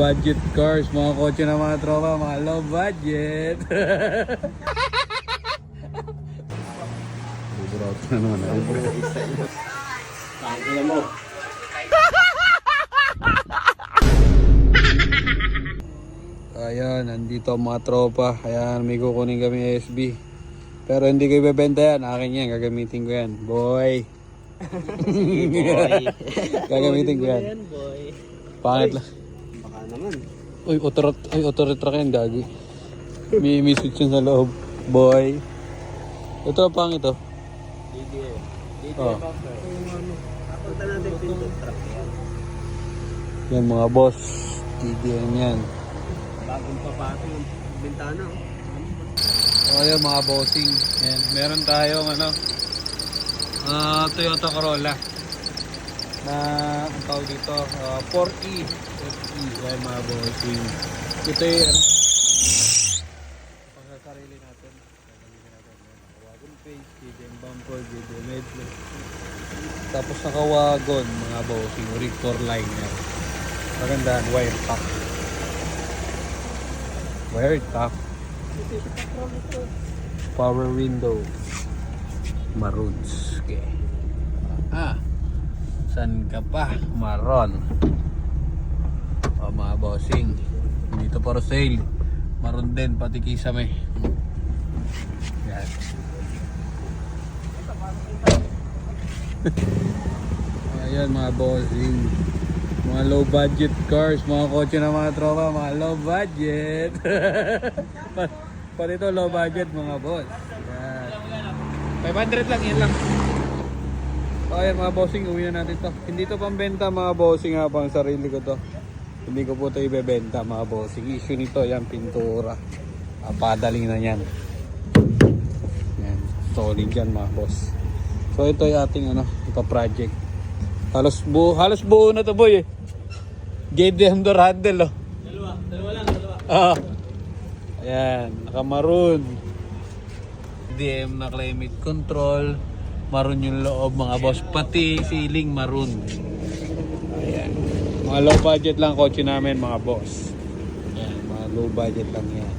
budget cars, mga kotse ng mga tropa, mga low budget. Buburot na naman. Pakinggan mo. Ayan, nandito ang mga tropa. Ayan, may kukunin kami SB. Pero hindi ko ibebenta yan. Akin yan, gagamitin ko yan. Boy. Boy. Gagamitin ko yan. Boy. Pangit lang. Baka naman. Uy, auto-retract yan, gagi. May switch yun sa loob. Boy. Ito, pangit to. DDM. Oh. Buffer. Punta natin pinto truck yan. Yan mga boss. TDN yan. Bagong papato yung bintana. O ayan mga bossing. Yan. Meron tayong Toyota Corolla. Na ang tawag dito 4E. FE. Yan mga bossing. Ito yung pagkasarili natin. Wagon face, GDM bumper, GDM headlight. Tapos naka-wagon mga bossing. Rector line yan. Magandaan, wire top. Wire top. Power window. Maroons. Okay. San ka pa? Maroon. O mga bossing. Dito para sale. Maroon din pati kisame. Yan. Ayan mga bossing. Mga low budget cars, mga kotse ng mga tropa, mga low budget. Pati ito low budget mga boss. Yan. 500 lang, yan lang. So ayan mga bossing, uwi na natin to. Hindi to pambenta mga bossing, pang sarili ko to. Hindi ko po ito ibebenta mga bossing. Issue nito, yan, pintura. Padaling na yan. Yan, solid yan mga boss. So ito yung ating ipa-project. Halos buo na to boy eh. GDM door handle Dalawa lang. Ayan, naka-maroon. GDM na climate control. Maroon yung loob mga boss. Pati ceiling maroon. Ayan. Mga low budget lang kotse namin mga boss. Ayan, mga low budget lang yan.